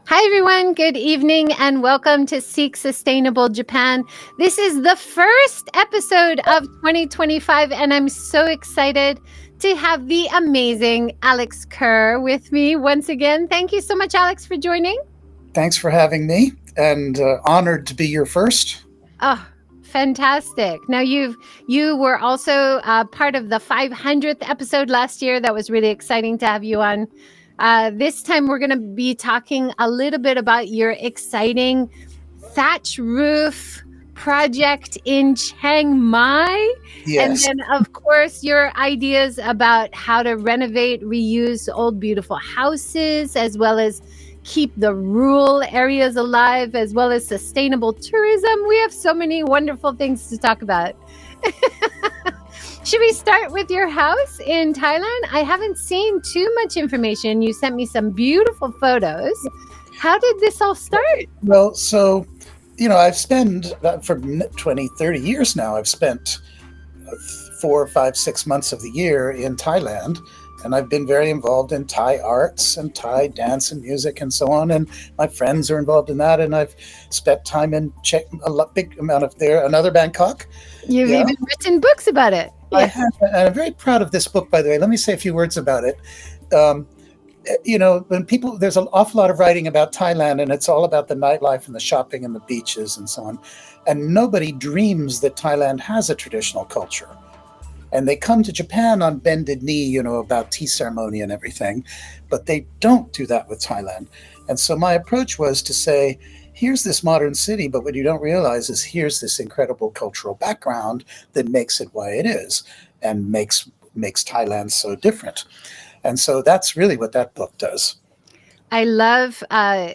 Hi, everyone. Good evening and welcome to Seek Sustainable Japan. This is the first episode of 2025, and I'm so excited to have the amazing Alex Kerr with me once again. Thank you so much, Alex, for joining. Thanks for having me, and honored to be your first. Oh, fantastic. Now you were also part of the 500th episode last year. That was really exciting to have you on. This time we're going to be talking a little bit about your exciting thatch roof project in Chang Mai. And Yes. then, of course, your ideas about how to renovate, reuse old, beautiful houses, as well as keep the rural areas alive, as well as sustainable tourism. We have so many wonderful things to talk about. Should we start with your house in Thailand? I haven't seen too much information. You sent me some beautiful photos. How did this all start? Well, so, I've spent for 20, 30 years now, I've spent 4, 5, 6 months of the year in Thailand. And I've been very involved in Thai arts and Thai dance and music and so on. And my friends are involved in that. And I've spent time in big amount of there, another Bangkok. You've Yeah, even written books about it. I Yeah. have. And I'm very proud of this book, by the way. Let me say a few words about it. Um, when people, there's an awful lot of writing about Thailand, and it's all about the nightlife and the shopping and the beaches and so on. And nobody dreams that Thailand has a traditional culture. And they come to Japan on bended knee, about tea ceremony and everything, but they don't do that with Thailand. And so my approach was to say, here's this modern city, but what you don't realize is here's this incredible cultural background that makes it why it is and makes Thailand so different. And so that's really what that book does. I love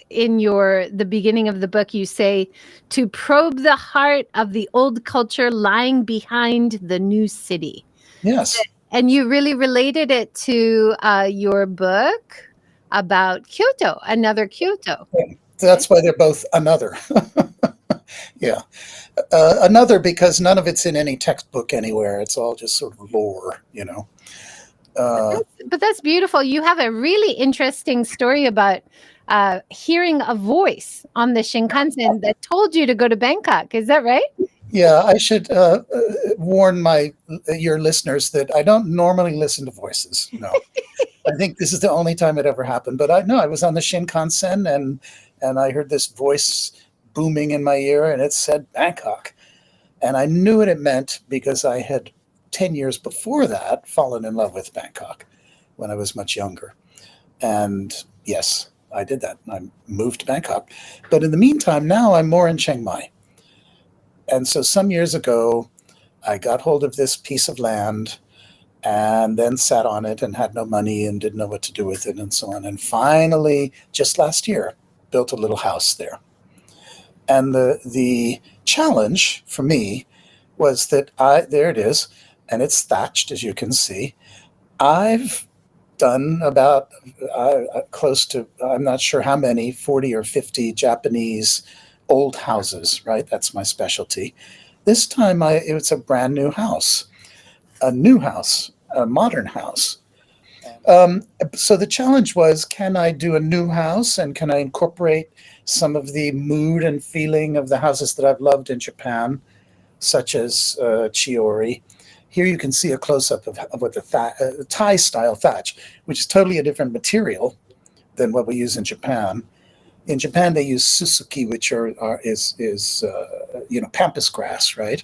in the beginning of the book, you say to probe the heart of the old culture lying behind the new city. Yes. And you really related it to your book about Kyoto, another Kyoto. That's why they're both another. Yeah. Another because none of it's in any textbook anywhere. It's all just sort of lore. Uh, But that's beautiful. You have a really interesting story about hearing a voice on the Shinkansen that told you to go to Bangkok. Is that right? yeah, I should warn your listeners that I don't normally listen to voices. No, I think this is the only time it ever happened. But I know I was on the Shinkansen and I heard this voice booming in my ear, and it said Bangkok, and I knew what it meant because I had 10 years before that fallen in love with Bangkok when I was much younger. And yes, I did that. I moved to Bangkok. But in the meantime, now I'm more in Chiang Mai. And so some years ago, I got hold of this piece of land and then sat on it and had no money and didn't know what to do with it and so on. And finally, just last year, built a little house there. And the challenge for me was that there it is, and it's thatched, as you can see. I've done about close to, I'm not sure how many, 40 or 50 Japanese old houses, right? That's my specialty. This time it's a brand new house, a modern house. So the challenge was, can I do a new house and can I incorporate some of the mood and feeling of the houses that I've loved in Japan, such as Chiori? Here you can see a close-up of what the Thai-style thatch, which is totally a different material than what we use in Japan. In Japan, they use suzuki, which is pampas grass, right?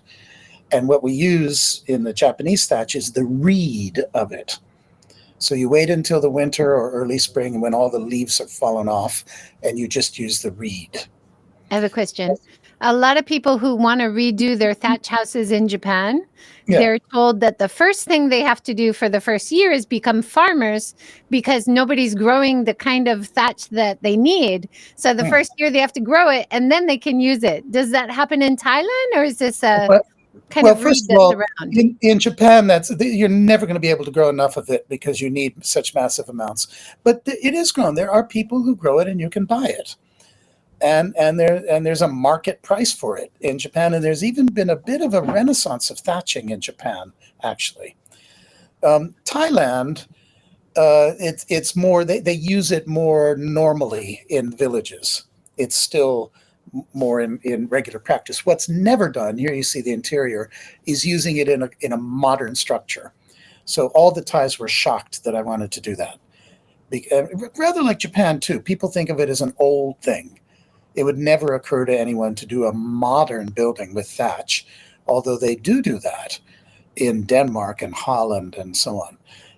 And what we use in the Japanese thatch is the reed of it. So you wait until the winter or early spring when all the leaves are fallen off, and you just use the reed. I have a question. A lot of people who want to redo their thatch houses in Japan, Yeah. they're told that the first thing they have to do for the first year is become farmers because nobody's growing the kind of thatch that they need. So the Hmm. first year they have to grow it and then they can use it. Does that happen in Thailand, or is this a But, kind well, of reed first of that's all, around? in Japan, you're never going to be able to grow enough of it because you need such massive amounts. But it is grown. There are people who grow it, and you can buy it. And there's a market price for it in Japan, and there's even been a bit of a renaissance of thatching in Japan, actually. Thailand It's more they use it more normally in villages. It's still more in regular practice. What's never done, here you see the interior, is using it in a modern structure. So all the Thais were shocked that I wanted to do that. Rather like Japan too. People think of it as an old thing. It would never occur to anyone to do a modern building with thatch, although they do that in Denmark and Holland and so on,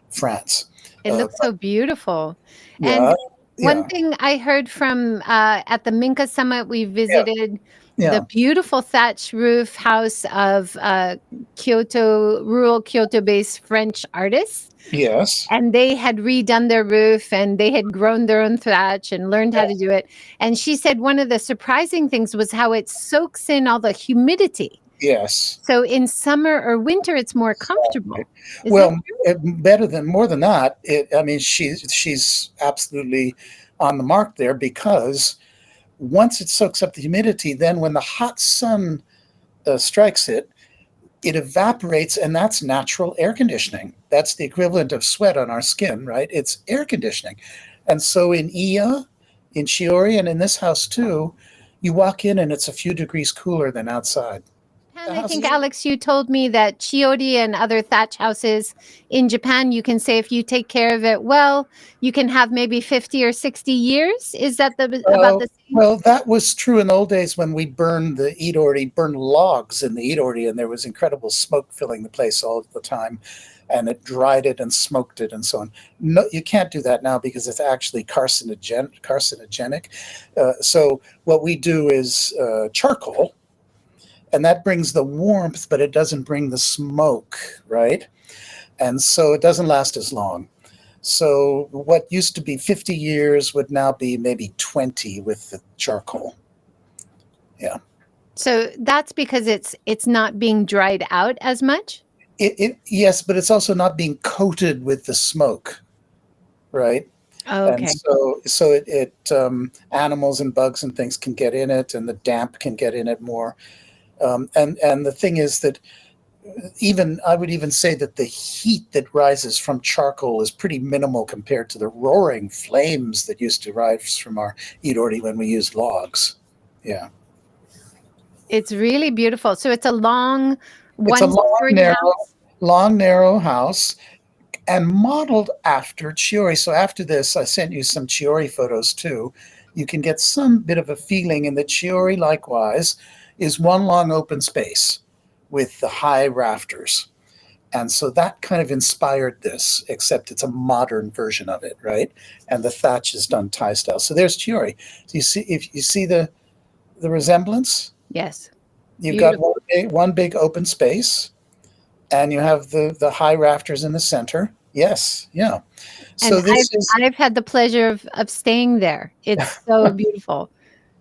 France. It looks so beautiful. And Yeah, one yeah, thing I heard from at the Minka Summit, we yeah, visited the yeah. beautiful thatch roof house of rural Kyoto-based French artists. Yes. And they had redone their roof and they had grown their own thatch and learned how to do it. And she said one of the surprising things was how it soaks in all the humidity. Yes. So in summer or winter, it's more comfortable. Is that Well, true? more than that. I mean, she's absolutely on the mark there, because once it soaks up the humidity, then when the hot sun strikes it, it evaporates, and that's natural air conditioning. That's the equivalent of sweat on our skin, right? It's air conditioning. And so in Iya, in Chiori, and in this house too, you walk in and it's a few degrees cooler than outside. The And I house think, is, Alex, you told me that Chiodi and other thatch houses in Japan, you can say if you take care of it well, you can have maybe 50 or 60 years. Is that about the same? well, that was true in the old days when we burned the Idori, burned logs in the Idori, and there was incredible smoke filling the place all the time, and it dried it and smoked it and so on. No, you can't do that now because it's actually carcinogenic. So what we do is charcoal, and that brings the warmth, but it doesn't bring the smoke, right? And so it doesn't last as long. So what used to be 50 years would now be maybe 20 with the charcoal. Yeah. So that's because it's not being dried out as much? Yes, but it's also not being coated with the smoke, right? Oh, And okay. so animals and bugs and things can get in it, and the damp can get in it more. And the thing is that I would even say that the heat that rises from charcoal is pretty minimal compared to the roaring flames that used to rise from our idori when we used logs. Yeah. It's really beautiful. So it's a long It's a one-story house. long, narrow house, and modeled after Chiori. So after this, I sent you some Chiori photos too. You can get some bit of a feeling, and the Chiori likewise is one long open space with the high rafters. And so that kind of inspired this, except it's a modern version of it, right? And the thatch is done Thai style. So there's Chiori. So you see, if you see the resemblance, Yes. you've got Beautiful. one big open space, and you have the high rafters in the center. Yes, yeah. And So this is I've had the pleasure of staying there. It's so beautiful.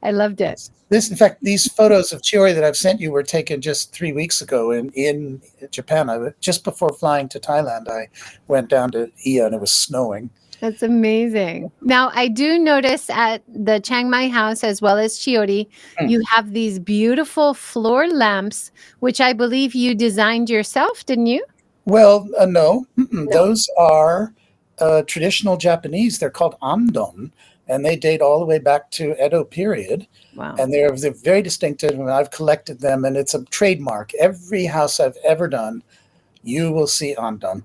I loved it. this. In fact, these photos of Chiori that I've sent you were taken just 3 weeks ago in Japan. Just before flying to Thailand, I went down to Iya, and it was snowing. That's amazing. Now, I do notice at the Chang Mai house as well as Chiori, Hmm. you have these beautiful floor lamps, which I believe you designed yourself, didn't you? Well, no. No. Those are traditional Japanese. They're called andon, and they date all the way back to Edo period. Wow. And they're very distinctive, and I've collected them, and it's a trademark. Every house I've ever done, you will see andon.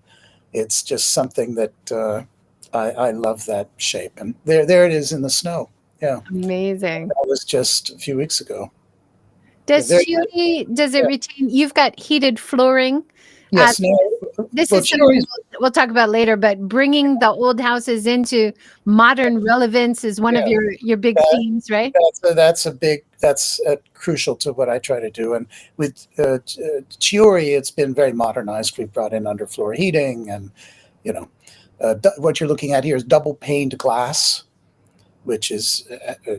It's just something that I love that shape. And there it is in the snow. Yeah, Amazing. that was just a few weeks ago. Does Very, Chiori, does it yeah. retain, you've got heated flooring. Yes, no. This Well, is something Chiori's, we'll talk about later, but bringing the old houses into modern relevance is one of yeah. your big That, themes, right? that's crucial to what I try to do. And with Chiori, it's been very modernized. We've brought in underfloor heating, and you know, what you're looking at here is double paned glass, which is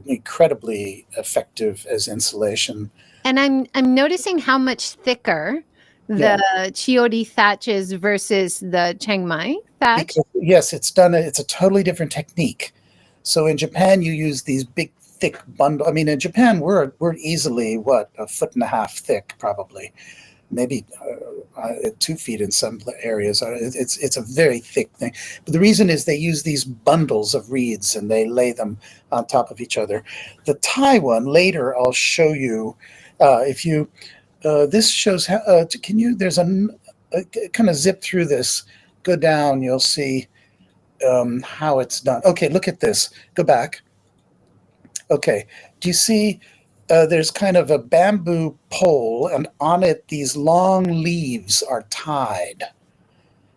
incredibly effective as insulation. And I'm noticing how much thicker Yeah, the Chiodi thatch is versus the Chiang Mai thatch. because yes, it's a totally different technique. So in Japan, you use these big, thick bundle. I mean, in Japan, we're easily what, a foot and a half thick, probably, maybe 2 feet in some areas. It's a very thick thing. But the reason is they use these bundles of reeds and they lay them on top of each other. The Thai one, later I'll show you. If you this shows how. Can you? There's a kind of zip through this. Go down. You'll see how it's done. Okay, look at this. Go back. Okay, do you see? There's kind of a bamboo pole, and on it, these long leaves are tied.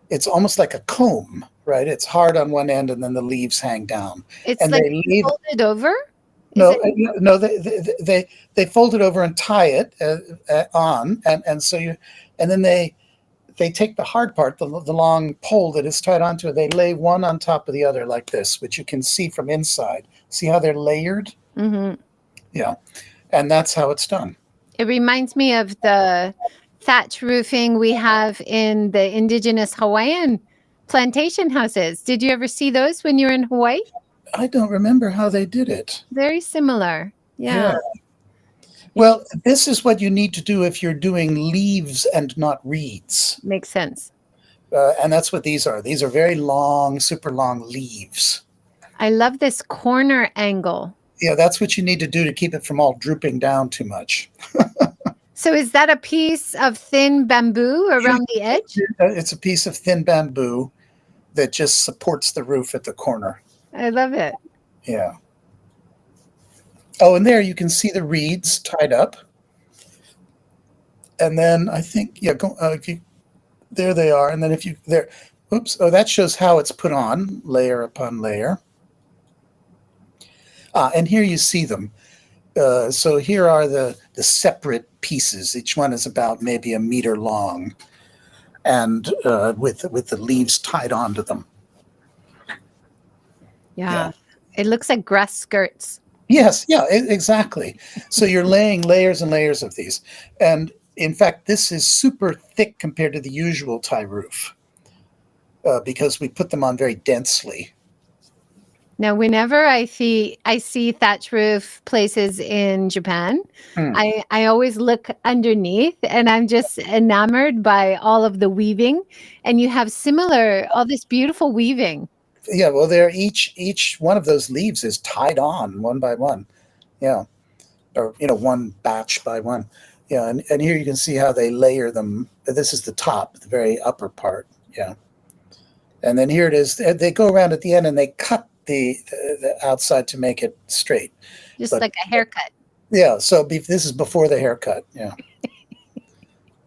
It's almost like a comb, right? It's hard on one end, and then the leaves hang down. It's And like they leave. folded over? No, no, they fold it over and tie it on, and so you, and then they take the hard part, the long pole that is tied onto it. They lay one on top of the other like this, which you can see from inside. See how they're layered? Mm-hmm. Yeah. And that's how it's done. It reminds me of the thatch roofing we have in the indigenous Hawaiian plantation houses. Did you ever see those when you were in Hawaii? I don't remember how they did it. Very similar. Yeah. Well, this is what you need to do if you're doing leaves and not reeds. Makes sense. And that's what these are. These are very long, super long leaves. I love this corner angle. Yeah, that's what you need to do to keep it from all drooping down too much. So is that a piece of thin bamboo around the edge? It's a piece of thin bamboo that just supports the roof at the corner. I love it. Yeah. Oh, and there you can see the reeds tied up. And then I think, yeah, there they are. And then if you, there, oops, oh, that shows how it's put on, layer upon layer. And here you see them. So here are the separate pieces. Each one is about maybe 1 meter long, and with the leaves tied onto them. Yeah. It looks like grass skirts. Yes, yeah, exactly. So you're laying layers and layers of these. And in fact, this is super thick compared to the usual Thai roof because we put them on very densely. Now, whenever I see thatch roof places in Japan, I always look underneath and I'm just enamored by all of the weaving. And you have all this beautiful weaving. Yeah, well, they're each one of those leaves is tied on one by one. Yeah. Or, one batch by one. Yeah, and here you can see how they layer them. This is the top, the very upper part. Yeah. And then here it is. They go around at the end and they cut the outside to make it straight. Just like a haircut. Yeah, so this is before the haircut. Yeah.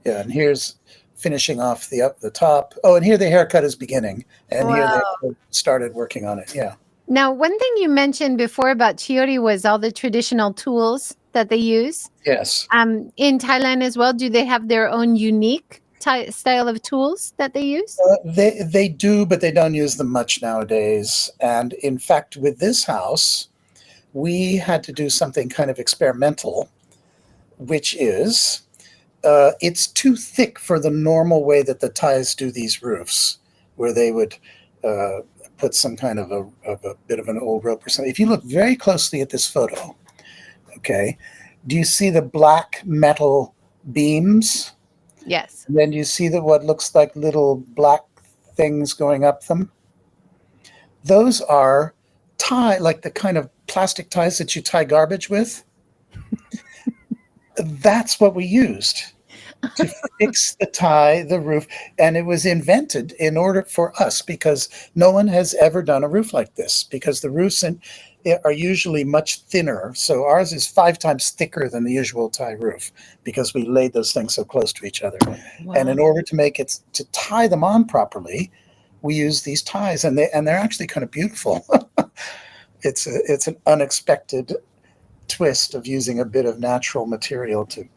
Yeah, and here's finishing off the top. Oh, and here the haircut is beginning. And here they started working on it. Yeah. Now, one thing you mentioned before about Chiori was all the traditional tools that they use. Yes. In Thailand as well, do they have their own unique style of tools that they use? They do, but they don't use them much nowadays. And in fact, with this house, we had to do something kind of experimental, which is it's too thick for the normal way that the Thais do these roofs, where they would put some kind of a bit of an old rope or something. If you look very closely at this photo, okay, do you see the black metal beams? Yes. And then you see what looks like little black things going up them. Those are like the kind of plastic ties that you tie garbage with. That's what we used to fix the roof. And it was invented in order for us because no one has ever done a roof like this because the roofs are usually much thinner. So ours is 5 times thicker than the usual Thai roof because we laid those things so close to each other. Wow. And in order to tie them on properly, we use these ties and they're actually kind of beautiful. It's an unexpected twist of using a bit of natural material to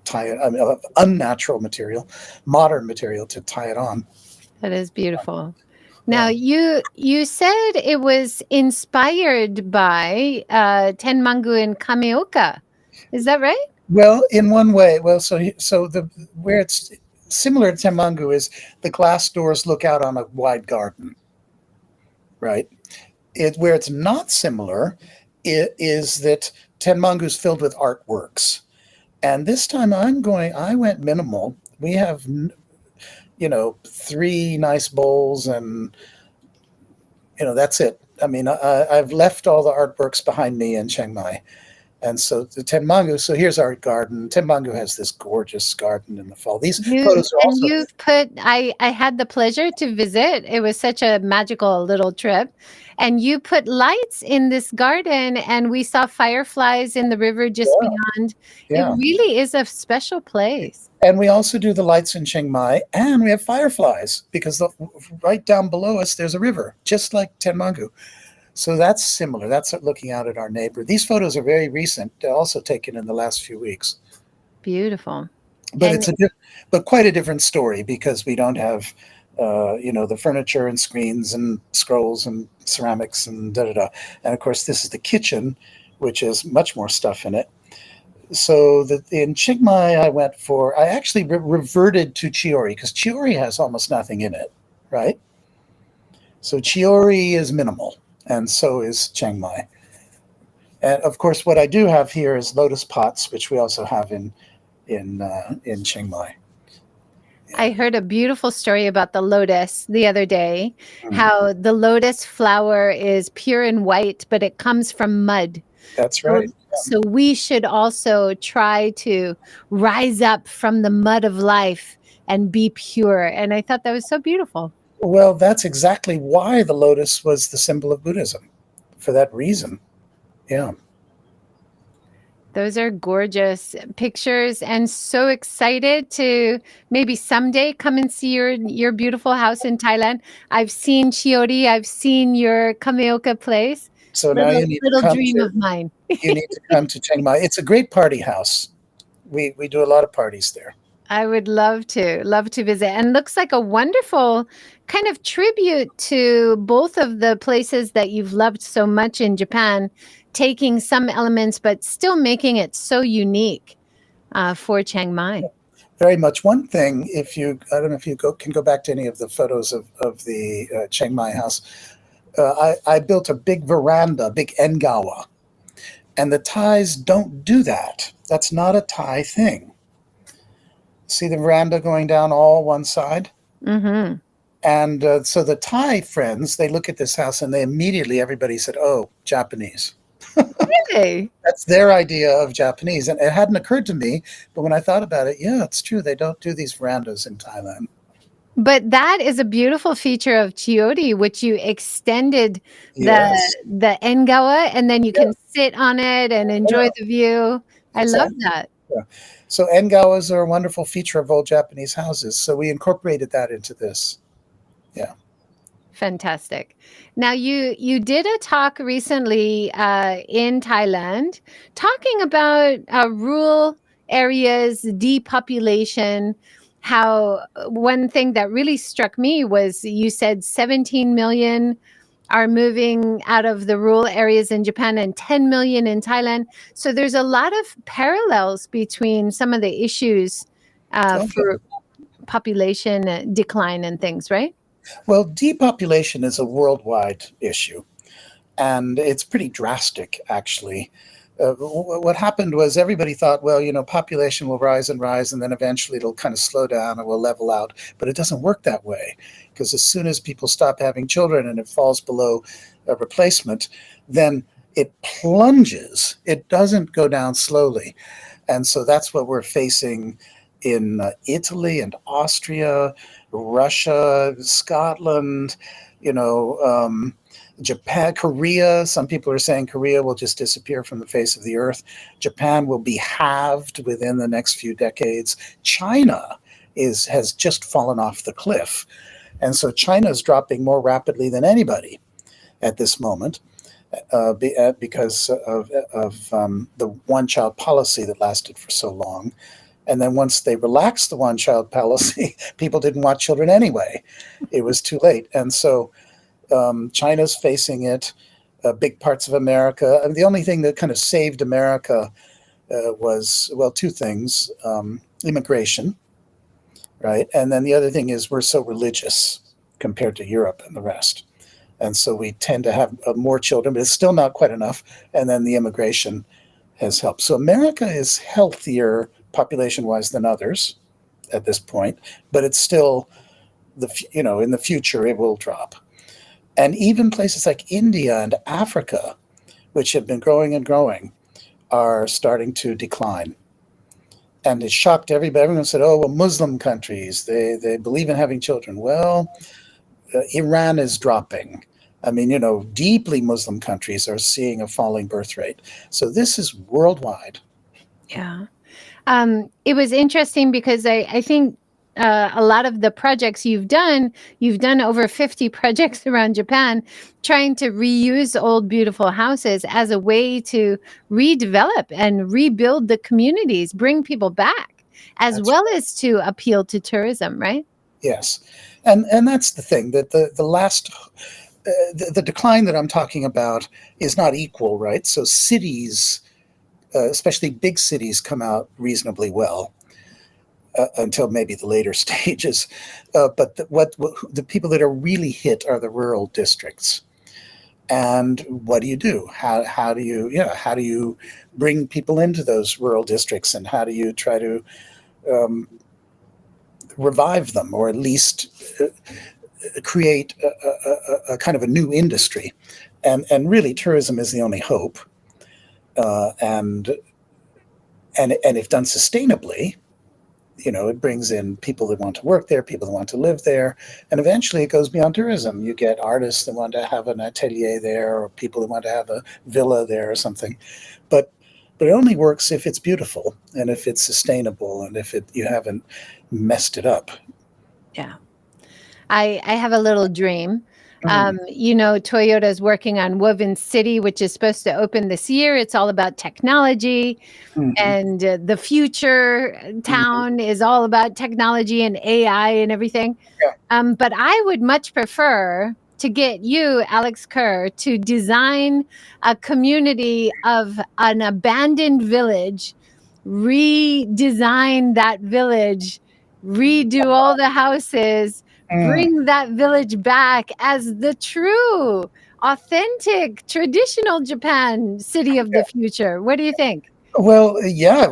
tie it, unnatural material, modern material to tie it on. That is beautiful. Now, you said it was inspired by Tenmangu and Kameoka. Is that right? Well, in one way. Well, where it's similar to Tenmangu is the glass doors look out on a wide garden, right? Where it's not similar is that Tenmangu is filled with artworks. And this time I went minimal. We have 3 nice bowls, and that's it. I mean, I've left all the artworks behind me in Chiang Mai. And so the Tenmangu, so here's our garden. Tenmangu has this gorgeous garden in the fall. These photos are also. You've put, I had the pleasure to visit. It was such a magical little trip. And you put lights in this garden, and we saw fireflies in the river just beyond. Yeah. It really is a special place. And we also do the lights in Chiang Mai, and we have fireflies because right down below us, there's a river, just like Tenmangu. So that's similar. That's looking out at our neighbor. These photos are very recent. They're also taken in the last few weeks. Beautiful. But but quite a different story because we don't have, the furniture and screens and scrolls and ceramics and da-da-da. And of course, this is the kitchen, which has much more stuff in it. So in Chiang Mai, I actually reverted to Chiori because Chiori has almost nothing in it, right? So Chiori is minimal. And so is Chiang Mai. And of course, what I do have here is lotus pots, which we also have in Chiang Mai. I heard a beautiful story about the lotus the other day, how the lotus flower is pure and white, but it comes from mud. That's right. So we should also try to rise up from the mud of life and be pure. And I thought that was so beautiful. Well, that's exactly why the lotus was the symbol of Buddhism, for that reason. Yeah. Those are gorgeous pictures, and so excited to maybe someday come and see your beautiful house in Thailand. I've seen Chiodi, I've seen your Kameoka place. So now you need little dream of mine. You need to come to Chiang Mai. It's a great party house. We do a lot of parties there. I would love to visit. And looks like a wonderful kind of tribute to both of the places that you've loved so much in Japan, taking some elements, but still making it so unique for Chiang Mai. Very much. One thing, I don't know if you can go back to any of the photos of the Chiang Mai house. I built a big veranda, big engawa, and the Thais don't do that. That's not a Thai thing. See the veranda going down all one side? Mm-hmm. And so the Thai friends, they look at this house and everybody said, oh, Japanese. Really? That's their idea of Japanese. And it hadn't occurred to me, but when I thought about it, yeah, it's true. They don't do these verandas in Thailand. But that is a beautiful feature of Chiodi, which you extended the engawa, and then you can sit on it and enjoy the view. I love that. Yeah. So engawas are a wonderful feature of old Japanese houses. So we incorporated that into this. Yeah. Fantastic. Now you did a talk recently in Thailand talking about rural areas, depopulation. How one thing that really struck me was you said 17 million are moving out of the rural areas in Japan and 10 million in Thailand. So there's a lot of parallels between some of the issues for population decline and things, right? Well, depopulation is a worldwide issue, and it's pretty drastic, actually. What happened was everybody thought, well, population will rise and rise, and then eventually it'll kind of slow down and will level out. But it doesn't work that way, because as soon as people stop having children and it falls below a replacement, then it plunges. It doesn't go down slowly. And so that's what we're facing in Italy and Austria, Russia, Scotland, Japan, Korea. Some people are saying Korea will just disappear from the face of the earth. Japan will be halved within the next few decades. China has just fallen off the cliff. And so China is dropping more rapidly than anybody at this moment because of the one-child policy that lasted for so long. And then once they relaxed the one-child policy, people didn't want children anyway. It was too late. And so China's facing it, big parts of America. I mean, the only thing that kind of saved America was, well, two things, immigration, right? And then the other thing is we're so religious compared to Europe and the rest. And so we tend to have more children, but it's still not quite enough. And then the immigration has helped. So America is healthier population-wise than others at this point, but it's still in the future it will drop. And even places like India and Africa, which have been growing and growing, are starting to decline. And it shocked everybody. Everyone said, oh, well, Muslim countries, they believe in having children. Well, Iran is dropping. I mean, deeply Muslim countries are seeing a falling birth rate. So this is worldwide. Yeah. It was interesting because I think a lot of the projects you've done over 50 projects around Japan, trying to reuse old, beautiful houses as a way to redevelop and rebuild the communities, bring people back, as That's well as to appeal to tourism, right? Yes. And that's the thing, that the last, the decline that I'm talking about is not equal, right? So cities, especially big cities, come out reasonably well. Until maybe the later stages, but the people that are really hit are the rural districts. And what do you do? How do you bring people into those rural districts, and how do you try to revive them, or at least create a kind of a new industry? And really, tourism is the only hope. And if done sustainably, it brings in people that want to work there, people that want to live there, and eventually it goes beyond tourism. You get artists that want to have an atelier there, or people that want to have a villa there or something. But it only works if it's beautiful, and if it's sustainable, and if you haven't messed it up. Yeah. I have a little dream. Toyota is working on Woven City, which is supposed to open this year. It's all about technology. And the future town is all about technology and AI and everything. Yeah. But I would much prefer to get you, Alex Kerr, to design a community of an abandoned village, redesign that village, redo all the houses, bring that village back as the true, authentic, traditional Japan city of the future. What do you think? Well, yeah.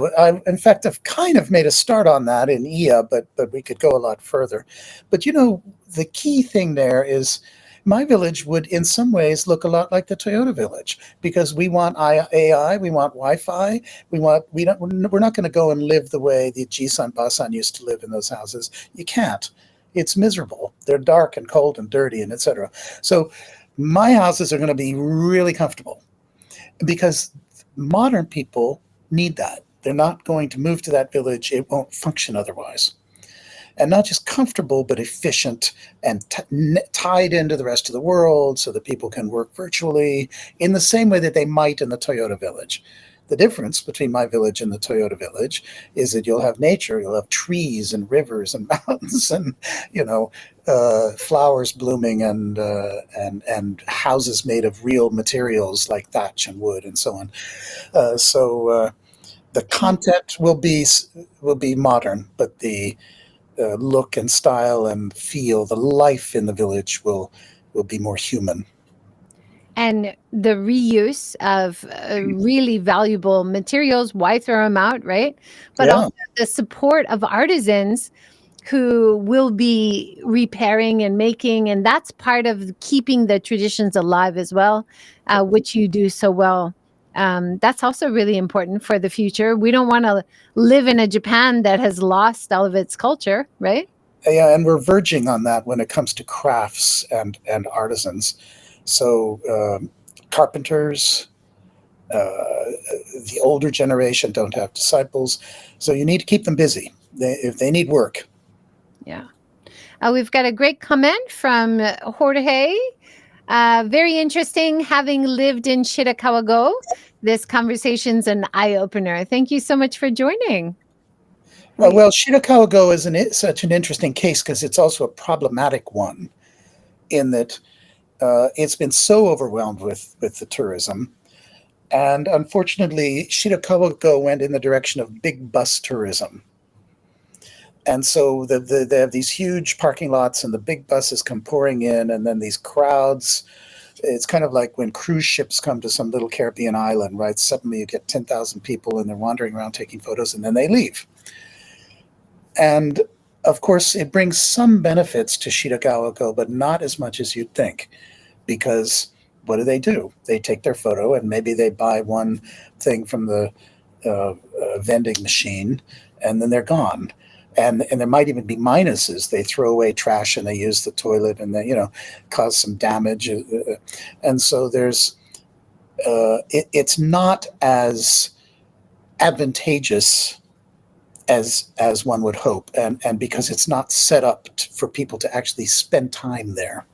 In fact, I've kind of made a start on that in IA, but we could go a lot further. But the key thing there is, my village would, in some ways, look a lot like the Toyota village, because we want AI, we want Wi-Fi, we're not going to go and live the way the Jisan Basan used to live in those houses. You can't. It's miserable. They're dark and cold and dirty and etc. So my houses are going to be really comfortable, because modern people need that. They're not going to move to that village. It won't function otherwise. And not just comfortable, but efficient and tied into the rest of the world, so that people can work virtually in the same way that they might in the Toyota village. The difference between my village and the Toyota village is that you'll have nature, you'll have trees and rivers and mountains and flowers blooming, and houses made of real materials like thatch and wood and so on. So the content will be modern, but the look and style and feel, the life in the village will be more human. And the reuse of really valuable materials, why throw them out, right? But Yeah. also the support of artisans who will be repairing and making, and that's part of keeping the traditions alive as well, which you do so well. That's also really important for the future. We don't want to live in a Japan that has lost all of its culture, right? Yeah, and we're verging on that when it comes to crafts and artisans. So carpenters, the older generation don't have disciples, so you need to keep them busy if they need work. Yeah. We've got a great comment from Jorge. Very interesting. Having lived in Shirakawa-go, this conversation's an eye-opener. Thank you so much for joining. Well, Shirakawa-go is such an interesting case, because it's also a problematic one, in that it's been so overwhelmed with the tourism. And unfortunately, Shirakawa-go went in the direction of big bus tourism. And so they have these huge parking lots, and the big buses come pouring in, and then these crowds. It's kind of like when cruise ships come to some little Caribbean island, right? Suddenly you get 10,000 people, and they're wandering around taking photos, and then they leave. And Of course, it brings some benefits to Shirakawa-go, but not as much as you'd think, because what do? They take their photo and maybe they buy one thing from the vending machine, and then they're gone. And there might even be minuses. They throw away trash and they use the toilet, and they cause some damage. And so it's not as advantageous as one would hope, and because it's not set up for people to actually spend time there.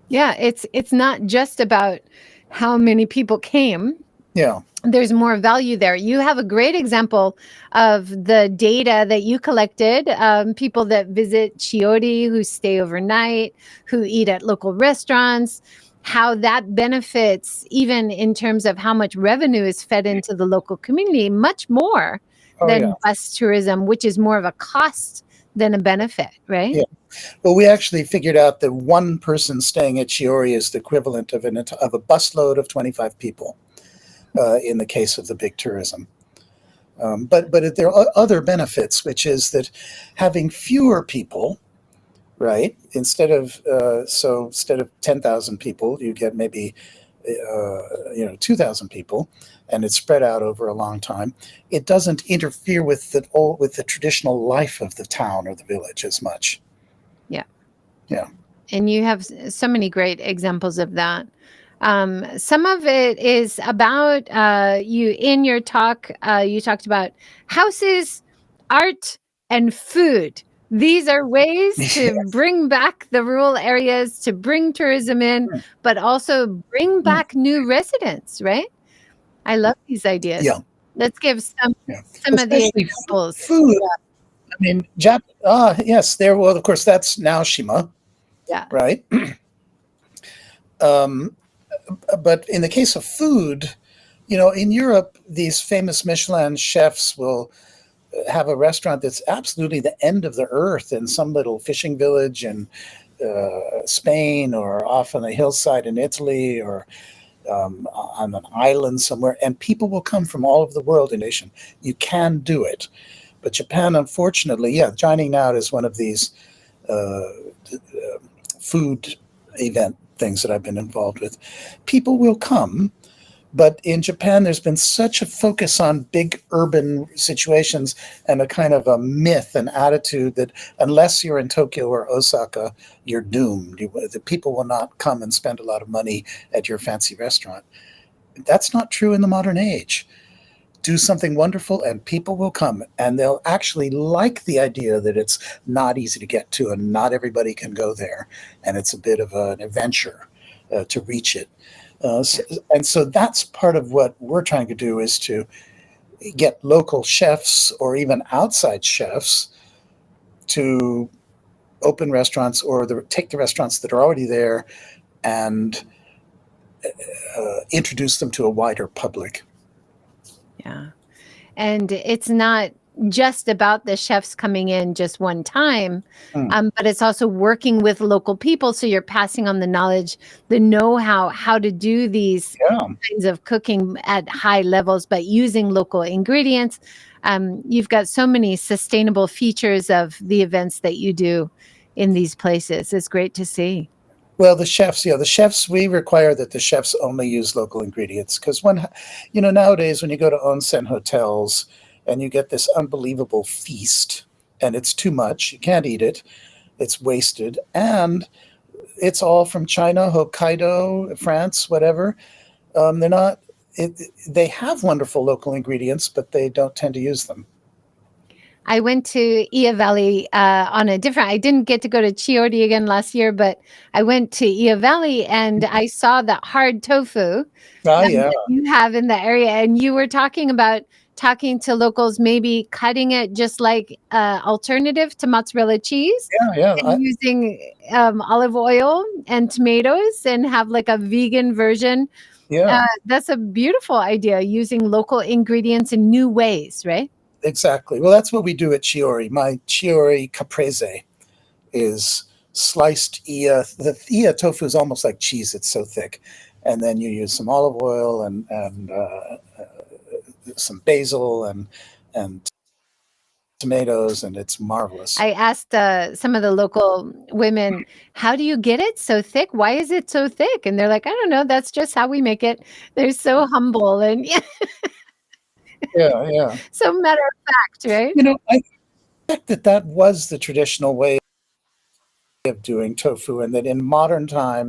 Yeah, it's not just about how many people came. Yeah. There's more value there. You have a great example of the data that you collected, people that visit Chiori, who stay overnight, who eat at local restaurants, how that benefits even in terms of how much revenue is fed into the local community, much more than bus tourism, which is more of a cost than a benefit, right? Yeah. Well, we actually figured out that one person staying at Chiori is the equivalent of a busload of 25 people. In the case of the big tourism. But there are other benefits, which is that having fewer people, right? Instead of 10,000 people, you get maybe 2,000 people, and it's spread out over a long time. It doesn't interfere with the traditional life of the town or the village as much. Yeah. Yeah. And you have so many great examples of that. Some of it is about you in your talk. You talked about houses, art, and food. These are ways to bring back the rural areas, to bring tourism in, but also bring back new residents, right? I love these ideas. Yeah. Let's give some of the examples. Food. I mean, yes, there. Well, of course, that's Naoshima. Yeah. Right. But in the case of food, in Europe, these famous Michelin chefs will have a restaurant that's absolutely the end of the earth in some little fishing village in Spain, or off on a hillside in Italy, or on an island somewhere. And people will come from all over the world in nation. You can do it. But Japan, unfortunately, dining out is one of these food event things that I've been involved with. People will come, but in Japan, there's been such a focus on big urban situations and a kind of a myth and attitude that unless you're in Tokyo or Osaka, you're doomed. The people will not come and spend a lot of money at your fancy restaurant. That's not true in the modern age. Do something wonderful and people will come, and they'll actually like the idea that it's not easy to get to and not everybody can go there, and it's a bit of an adventure to reach it. And so that's part of what we're trying to do, is to get local chefs or even outside chefs to open restaurants, or take the restaurants that are already there and introduce them to a wider public. Yeah. And it's not just about the chefs coming in just one time, but it's also working with local people. So you're passing on the knowledge, the know-how, how to do these kinds of cooking at high levels, but using local ingredients. You've got so many sustainable features of the events that you do in these places. It's great to see. Well, the chefs, we require that the chefs only use local ingredients, because nowadays when you go to onsen hotels and you get this unbelievable feast and it's too much, you can't eat it, it's wasted, and it's all from China, Hokkaido, France, whatever. They have wonderful local ingredients, but they don't tend to use them. I went to Ia Valley I didn't get to go to Chiori again last year, but I went to Ia Valley and I saw the hard tofu that you have in the area. And you were talking to locals, maybe cutting it just like alternative to mozzarella cheese. And using olive oil and tomatoes and have like a vegan version. Yeah. That's a beautiful idea, using local ingredients in new ways, right? Exactly. Well, that's what we do at Chiori. My Chiori caprese is sliced Ia. The Ia tofu is almost like cheese. It's so thick. And then you use some olive oil and some basil and tomatoes, and it's marvelous. I asked some of the local women, how do you get it so thick? Why is it so thick? And they're like, I don't know. That's just how we make it. They're so humble and Yeah. so matter of fact, right? I think that was the traditional way of doing tofu, and that in modern time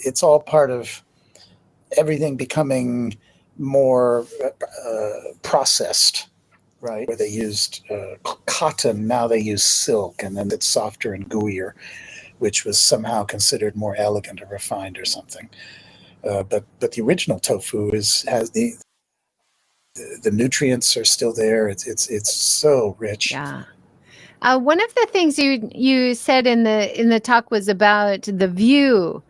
it's all part of everything becoming more processed, right? Where they used cotton, now they use silk, and then it's softer and gooier, which was somehow considered more elegant or refined or something. But the original tofu has the nutrients are still there. It's so rich. Yeah. One of the things you said in the talk was about the view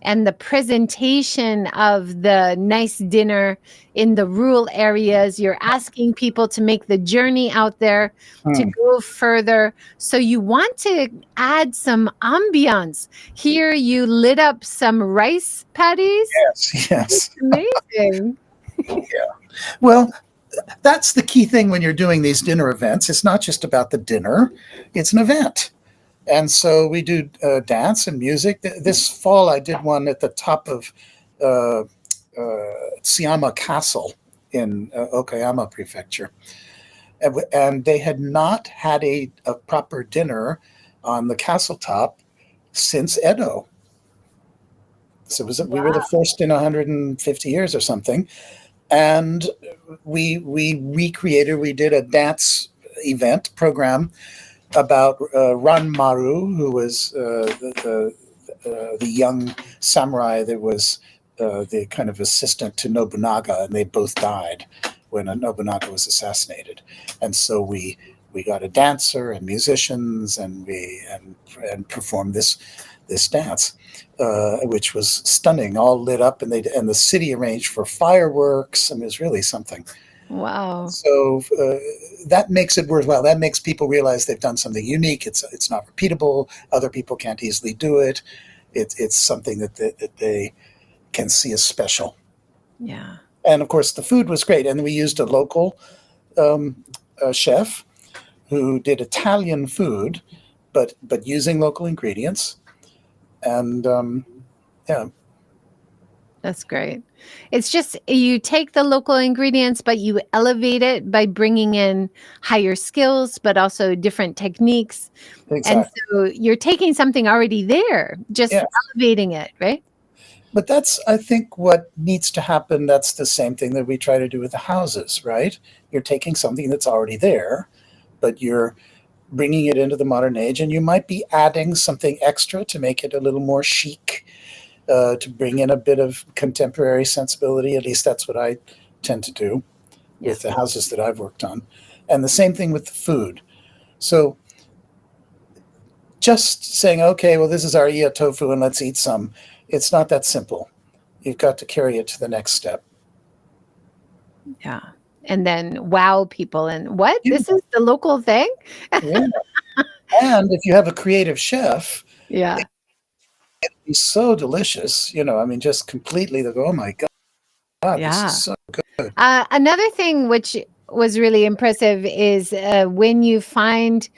and the presentation of the nice dinner in the rural areas. You're asking people to make the journey out there to go further. So you want to add some ambiance. Here you lit up some rice patties. Yes. It's amazing. Well, that's the key thing when you're doing these dinner events. It's not just about the dinner, it's an event. And so we do dance and music. This fall, I did one at the top of Tsuyama Castle in Okayama Prefecture. And they had not had a proper dinner on the castle top since Edo. So we were the first in 150 years or something. And we did a dance event program about Ranmaru, who was the young samurai that was the kind of assistant to Nobunaga, and they both died when Nobunaga was assassinated. And so we got a dancer and musicians, and performed this dance, which was stunning, all lit up, and the city arranged for fireworks. I mean, it was really something. Wow. So that makes it worthwhile. That makes people realize they've done something unique. It's not repeatable. Other people can't easily do it. It's something that they can see as special. Yeah. And of course, the food was great. And we used a local chef who did Italian food, but using local ingredients. And yeah. That's great. It's just you take the local ingredients, but you elevate it by bringing in higher skills, but also different techniques. Exactly. And so you're taking something already there, just elevating it, right? But that's, I think, what needs to happen. That's the same thing that we try to do with the houses, right? You're taking something that's already there, but you're bringing it into the modern age, and you might be adding something extra to make it a little more chic, to bring in a bit of contemporary sensibility. At least that's what I tend to do with the houses that I've worked on. And the same thing with the food. So just saying, okay, well, this is our iya tofu and let's eat some. It's not that simple. You've got to carry it to the next step. Yeah. And then wow people. And what? Yeah. This is the local thing? Yeah. And if you have a creative chef, yeah, it'll be so delicious. I mean, just completely oh my God, this is so good. Another thing which was really impressive is when you find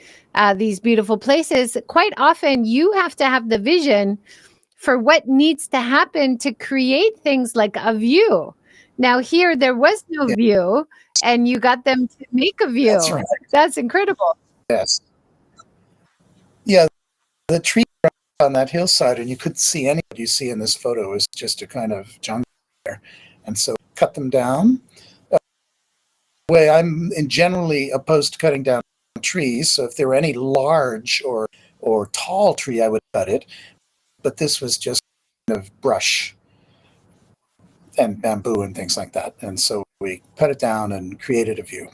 these beautiful places, quite often you have to have the vision for what needs to happen to create things like a view. Now here, there was no view, and you got them to make a view. That's right. That's incredible. Yes. Yeah, the tree on that hillside, and you couldn't see any you see in this photo is just a kind of jungle there. And so cut them down. Way I'm generally opposed to cutting down trees. So if there were any large or tall tree, I would cut it. But this was just kind of brush and bamboo and things like that. And so we cut it down and created a view.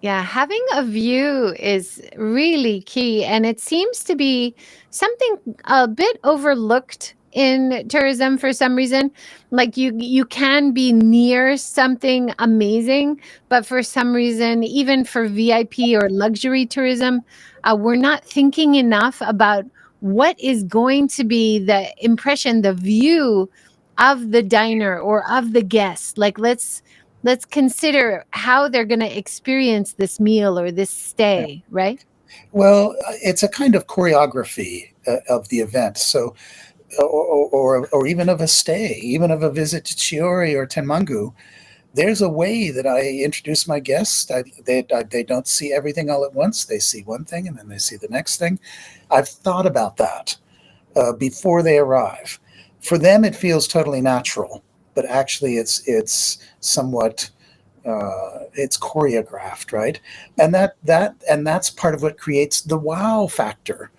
Yeah, having a view is really key. And it seems to be something a bit overlooked in tourism for some reason. Like you can be near something amazing, but for some reason, even for VIP or luxury tourism, we're not thinking enough about what is going to be the impression, the view of the diner or of the guest. Like let's let's consider how they're going to experience this meal or this Yeah. stay, right? Well, it's a kind of choreography of the event. So, or even of a stay, even of a visit to Chiori or Tenmangu. There's a way that I introduce my guests. They don't see everything all at once. They see one thing and then they see the next thing. I've thought about that before they arrive. For them, it feels totally natural, but actually, it's somewhat it's choreographed, right? And that's part of what creates the wow factor.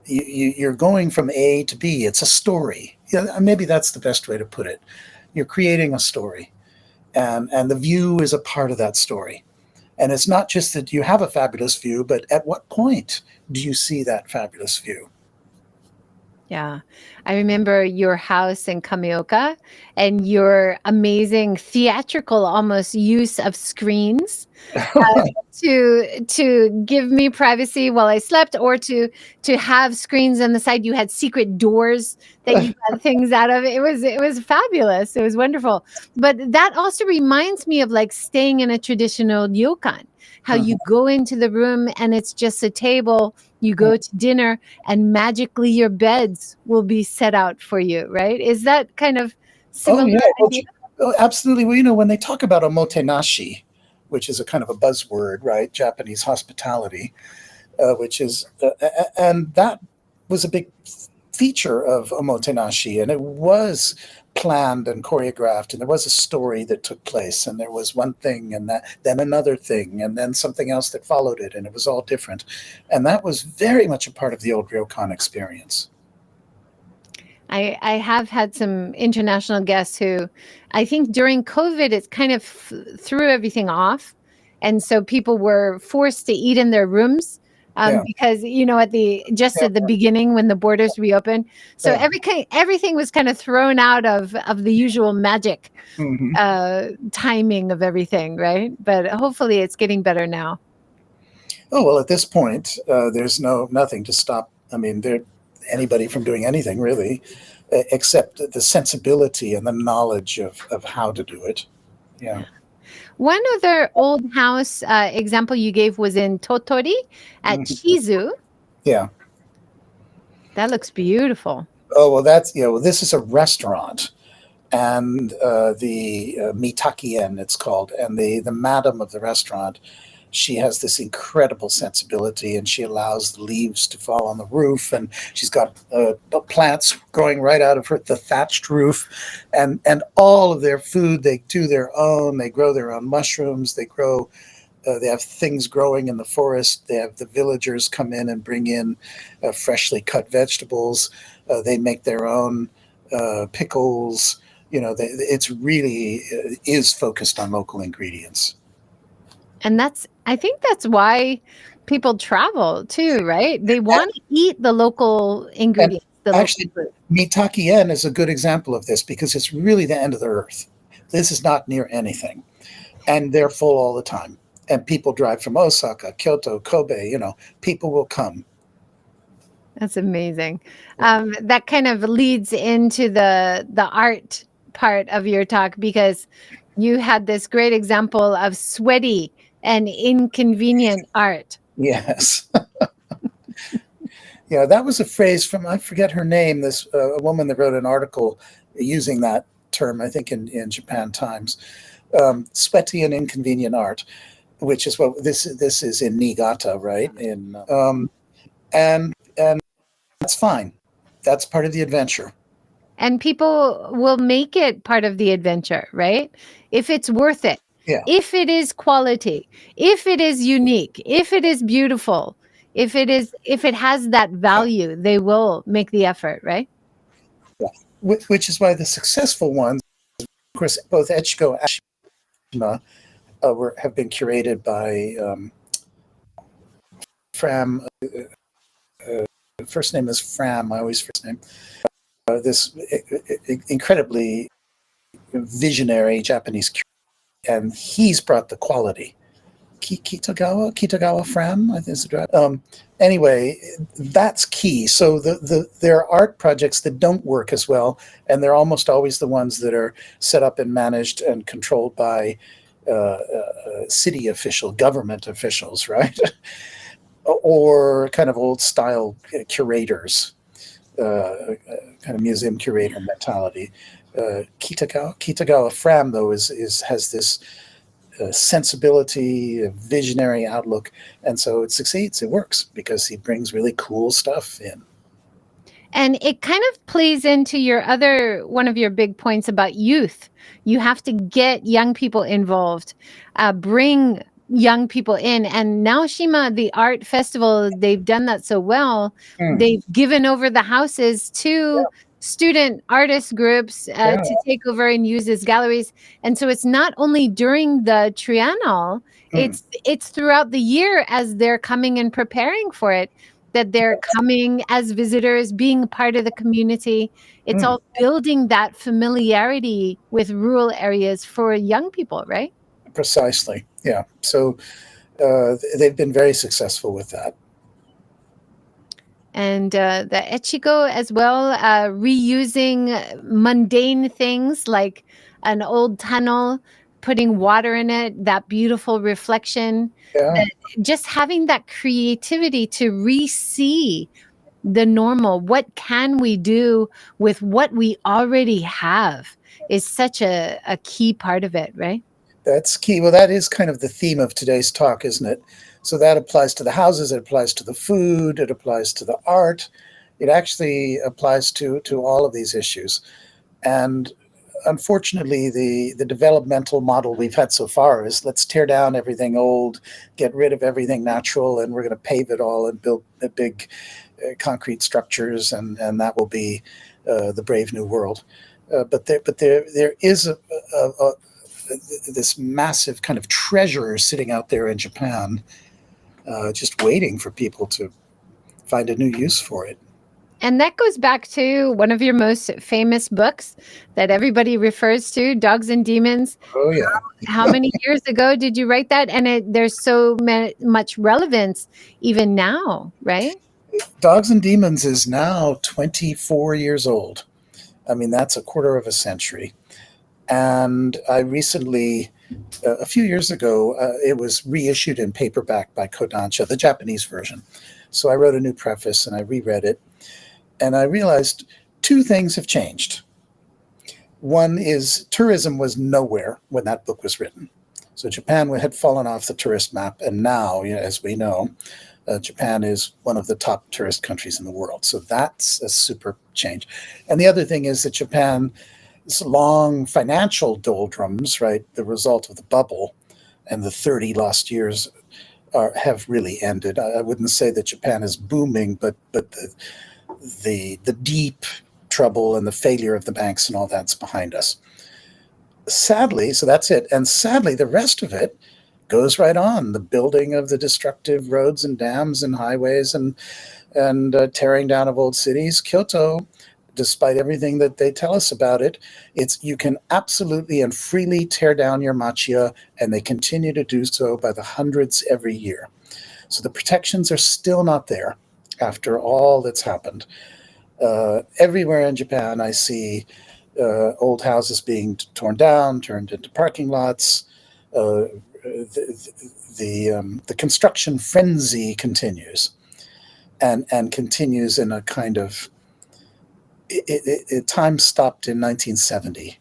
You're going from A to B. It's a story. Yeah, maybe that's the best way to put it. You're creating a story, and the view is a part of that story. And it's not just that you have a fabulous view, but at what point do you see that fabulous view? Yeah. I remember your house in Kamioka and your amazing theatrical almost use of screens to give me privacy while I slept, or to have screens on the side. You had secret doors that you got things out of. It was fabulous. It was wonderful. But that also reminds me of like staying in a traditional ryokan, how you go into the room and it's just a table, you go to dinner and magically your beds will be set out for you, right? Is that kind of Oh similar yeah, well, idea? oh, absolutely. Well, when they talk about omotenashi, which is a kind of a buzzword, right? Japanese hospitality, which is, and that was a big feature of omotenashi, and it was planned and choreographed, and there was a story that took place, and there was one thing, and that then another thing, and then something else that followed it, and it was all different, and that was very much a part of the old ryokan experience. I have had some international guests who I think during COVID, it's kind of threw everything off. And so people were forced to eat in their rooms Yeah, because, just yeah, at the beginning when the borders reopened. So yeah. everything was kind of thrown out of the usual magic Hmm. timing of everything, right? But hopefully it's getting better now. Oh well, at this point, there's nothing to stop. I mean, there anybody from doing anything really, except the sensibility and the knowledge of how to do it. Yeah. One other old house example you gave was in Totori at Mhm. Shizu. Yeah. That looks beautiful. Oh well, well, this is a restaurant, and the Mitakien it's called, and the madam of the restaurant, she has this incredible sensibility, and she allows the leaves to fall on the roof, and she's got plants growing right out of the thatched roof, and all of their food they do their own. They grow their own mushrooms. They have things growing in the forest. They have the villagers come in and bring in freshly cut vegetables. They make their own pickles. It's really is focused on local ingredients. And I think that's why people travel too, right? They want to eat the local And ingredients, the local actually, food. Mitakien is a good example of this because it's really the end of the earth. This is not near anything, and they're full all the time. And people drive from Osaka, Kyoto, Kobe. People will come. That's amazing. Yeah. That kind of leads into the art part of your talk because you had this great example of sweaty and inconvenient art. Yes. Yeah, that was a phrase from, I forget her name, this a woman that wrote an article using that term, I think in Japan Times. Sweaty and inconvenient art, which is what this is in Niigata, right? And that's fine. That's part of the adventure. And people will make it part of the adventure, right? If it's worth it, Yeah. if it is quality, if it is unique, if it is beautiful, if it has that Yeah. value, they will make the effort, right? Yeah. Which is why the successful ones, of course, both Echiko and Shima have been curated by Fram. First name is Fram. I always first name. This incredibly visionary Japanese, and he's brought the quality. Kitagawa Fram, I think is the drive. Anyway, that's key. So there are art projects that don't work as well, and they're almost always the ones that are set up and managed and controlled by city government officials, right? Or kind of old style curators, kind of museum curator mentality. Kitagawa Fram, though, has this sensibility, a visionary outlook, and so it succeeds. It works because he brings really cool stuff in. And it kind of plays into one of your big points about youth. You have to get young people involved, bring young people in. And Naoshima, the art festival, they've done that so well. They've given over the houses to student artist groups to take over and use as galleries. And so it's not only during the Triennale, it's throughout the year as they're coming and preparing for it, that they're coming as visitors, being part of the community. It's all building that familiarity with rural areas for young people, right? Precisely, yeah. So they've been very successful with that. And the Echigo as well, reusing mundane things like an old tunnel, putting water in it, that beautiful reflection. Yeah. Just having that creativity to re-see the normal. What can we do with what we already have is such a key part of it, right? That's key. Well, that is kind of the theme of today's talk, isn't it? So that applies to the houses, it applies to the food, it applies to the art. It actually applies to all of these issues. And unfortunately, the developmental model we've had so far is let's tear down everything old, get rid of everything natural, and we're going to pave it all and build big concrete structures, and that will be the brave new world. But there is this massive kind of treasure sitting out there in Japan, just waiting for people to find a new use for it. And that goes back to one of your most famous books that everybody refers to, Dogs and Demons. Oh, yeah. How many years ago did you write that? And there's so much relevance even now, right? Dogs and Demons is now 24 years old. I mean, that's a quarter of a century. And I recently, a few years ago, it was reissued in paperback by Kodansha, the Japanese version. So I wrote a new preface and I reread it. And I realized two things have changed. One is tourism was nowhere when that book was written. So Japan had fallen off the tourist map. And now, as we know, Japan is one of the top tourist countries in the world. So that's a super change. And the other thing is that Japan's long financial doldrums, right, the result of the bubble and the 30 lost years have really ended. I wouldn't say that Japan is booming, but the deep trouble and the failure of the banks and all that's behind us. Sadly, so that's it. And sadly, the rest of it goes right on. The building of the destructive roads and dams and highways and tearing down of old cities. Kyoto, despite everything that they tell us about it, you can absolutely and freely tear down your machiya, and they continue to do so by the hundreds every year. So the protections are still not there after all that's happened. Everywhere in Japan, I see old houses being torn down, turned into parking lots. The construction frenzy continues, and continues in a kind of time stopped in 1970.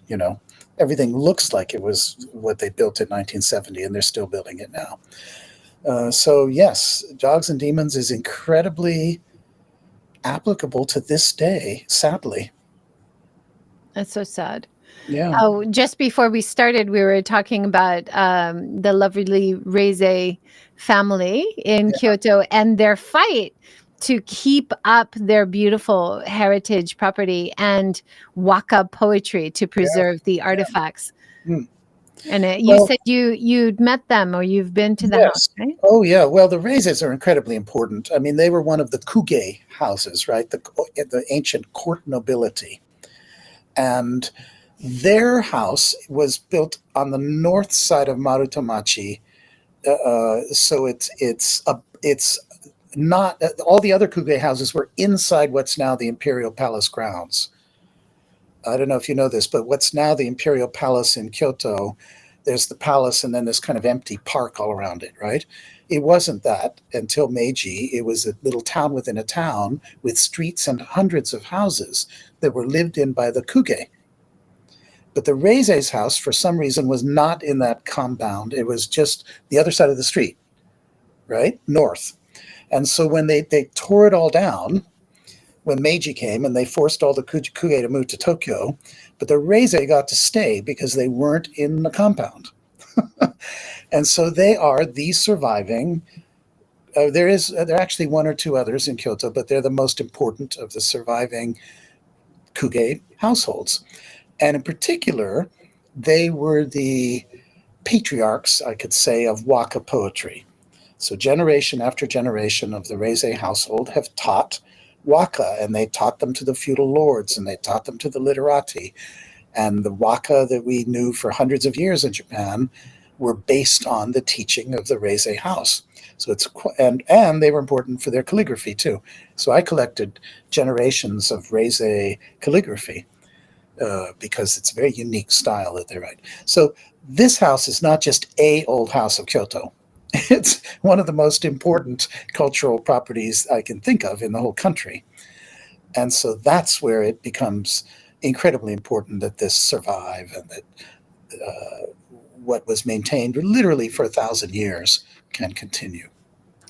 Everything looks like it was what they built in 1970, and they're still building it now. So yes, Dogs and Demons is incredibly applicable to this day, sadly. That's so sad. Yeah. Oh, just before we started, we were talking about the lovely Reise family in Kyoto and their fight to keep up their beautiful heritage property and waka poetry to preserve the artifacts. And you said you'd met them or you've been to the house, right? Oh, yeah. Well, the Reises are incredibly important. I mean, they were one of the Kuge houses, right? The ancient court nobility. And their house was built on the north side of Marutamachi So it's not all the other kuge houses were inside what's now the Imperial Palace grounds. I don't know if you know this, but what's now the Imperial Palace in Kyoto, there's the palace and then this kind of empty park all around it, right? It wasn't that until Meiji. It was a little town within a town with streets and hundreds of houses that were lived in by the kuge. But the Reise's house, for some reason, was not in that compound. It was just the other side of the street, right? North. And so when they tore it all down, when Meiji came and they forced all the kuge to move to Tokyo, but the Reise got to stay because they weren't in the compound. And so they are the surviving. There are actually one or two others in Kyoto, but they're the most important of the surviving kuge households. And in particular, they were the patriarchs, I could say, of waka poetry. So generation after generation of the Reise household have taught waka, and they taught them to the feudal lords, and they taught them to the literati. And the waka that we knew for hundreds of years in Japan were based on the teaching of the Reise house. So and they were important for their calligraphy too. So I collected generations of Reise calligraphy because it's a very unique style that they write. So this house is not just a old house of Kyoto. It's one of the most important cultural properties I can think of in the whole country. And so that's where it becomes incredibly important that this survive and that what was maintained literally for 1,000 years can continue.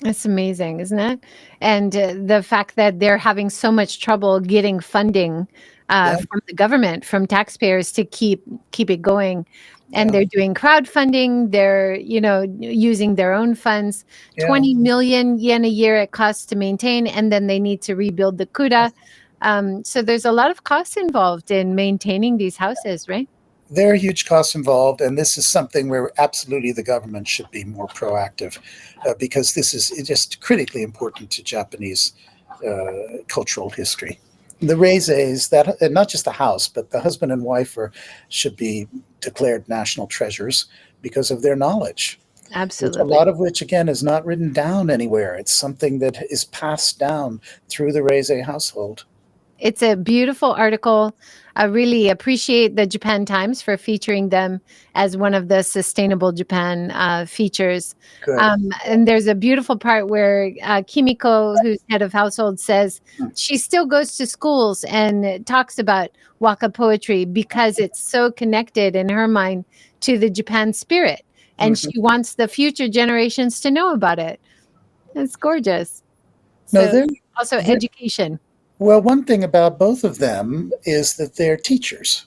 It's amazing, isn't it? And the fact that they're having so much trouble getting funding from the government, from taxpayers to keep it going. And they're doing crowdfunding. They're, using their own funds. 20 million yen a year it costs to maintain, and then they need to rebuild the kura. So there's a lot of costs involved in maintaining these houses, right? There are huge costs involved, and this is something where absolutely the government should be more proactive because this is just critically important to Japanese cultural history. The Reises, that not just the house, but the husband and wife should be declared national treasures because of their knowledge. Absolutely. A lot of which, again, is not written down anywhere. It's something that is passed down through the Reise household. It's a beautiful article. I really appreciate the Japan Times for featuring them as one of the Sustainable Japan features. And there's a beautiful part where Kimiko, who's head of household, says she still goes to schools and talks about waka poetry because it's so connected in her mind to the Japan spirit. And she wants the future generations to know about it. It's gorgeous. So also education. Well, one thing about both of them is that they're teachers.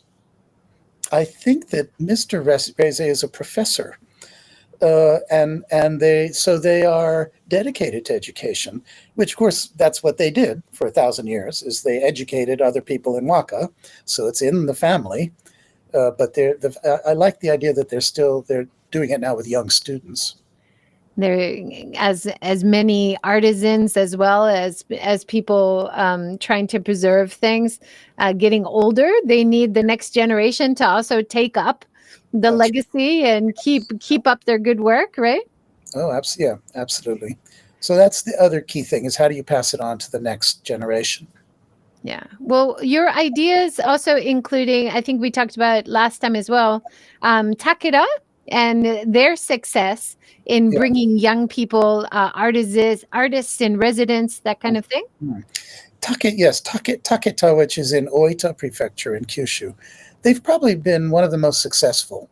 I think that Mr. Reise is a professor, and they are dedicated to education. Which, of course, that's what they did for 1,000 years. Is they educated other people in waka, so it's in the family. But I like the idea that they're doing it now with young students. There, as many artisans as well as people trying to preserve things, getting older. They need the next generation to also take up the legacy and keep up their good work, right? Oh, absolutely. So that's the other key thing: is how do you pass it on to the next generation? Yeah. Well, your ideas also including, I think we talked about last time as well, Takeda and their success in bringing young people, artists in residence, that kind of thing. Taketa, which is in Oita Prefecture in Kyushu. They've probably been one of the most successful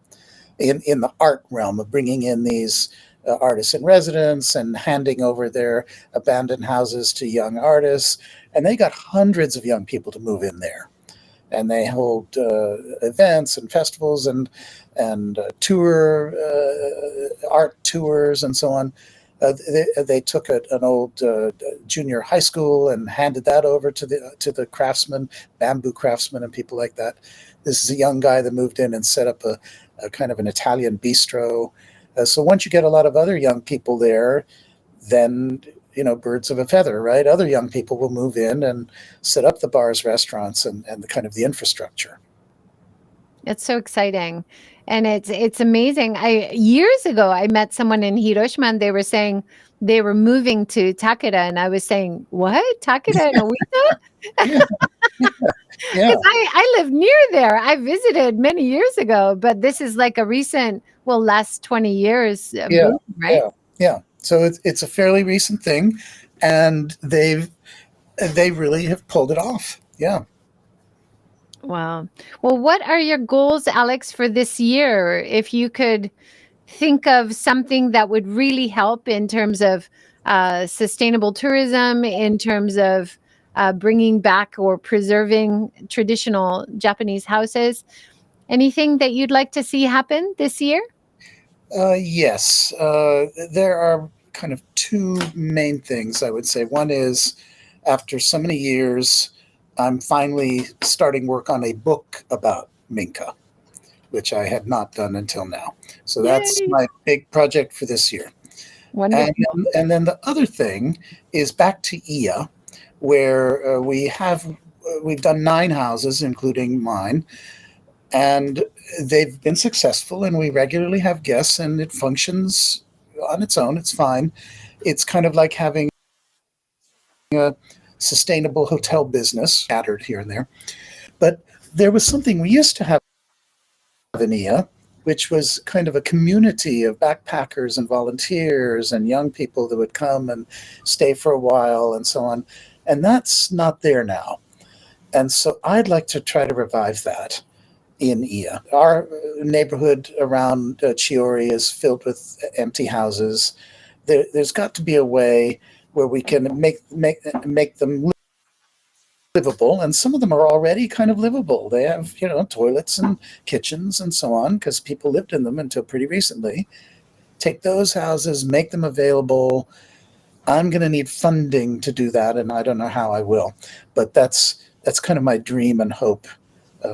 in the art realm of bringing in these artists in residence and handing over their abandoned houses to young artists. And they got hundreds of young people to move in there. And they hold events and festivals and art tours and so on. They took an old junior high school and handed that over to the craftsmen, bamboo craftsmen, and people like that. This is a young guy that moved in and set up a kind of an Italian bistro. So once you get a lot of other young people there, then birds of a feather, right? Other young people will move in and set up the bars, restaurants, and the kind of the infrastructure. It's so exciting. And it's amazing. I years ago I met someone in Hiroshima and they were saying they were moving to Takeda and I was saying, "What? Takeda in Oita?" Yeah, yeah, Because I live near there. I visited many years ago, but this is like a recent, well, last 20 years yeah, boom, right? yeah, yeah. So it's a fairly recent thing, and they really have pulled it off. Yeah. Wow. Well, what are your goals, Alex, for this year? If you could think of something that would really help in terms of sustainable tourism, in terms of bringing back or preserving traditional Japanese houses, anything that you'd like to see happen this year? Yes, there are kind of two main things I would say. One is, after so many years, I'm finally starting work on a book about Minka, which I had not done until now. So that's Yay! my big project for this year. And Wonderful. and then the other thing is back to Ia, where we've done 9 houses, including mine, and they've been successful, and we regularly have guests, and it functions on its own. It's fine. It's kind of like having a sustainable hotel business scattered here and there. But there was something we used to have in Ia, which was kind of a community of backpackers and volunteers and young people that would come and stay for a while and so on. And that's not there now. And so I'd like to try to revive that in Ia. Our neighborhood around Chiori is filled with empty houses. There's got to be a way where we can make them livable, and some of them are already kind of livable. They have, toilets and kitchens and so on, because people lived in them until pretty recently. Take those houses, make them available. I'm going to need funding to do that, and I don't know how I will, but that's kind of my dream and hope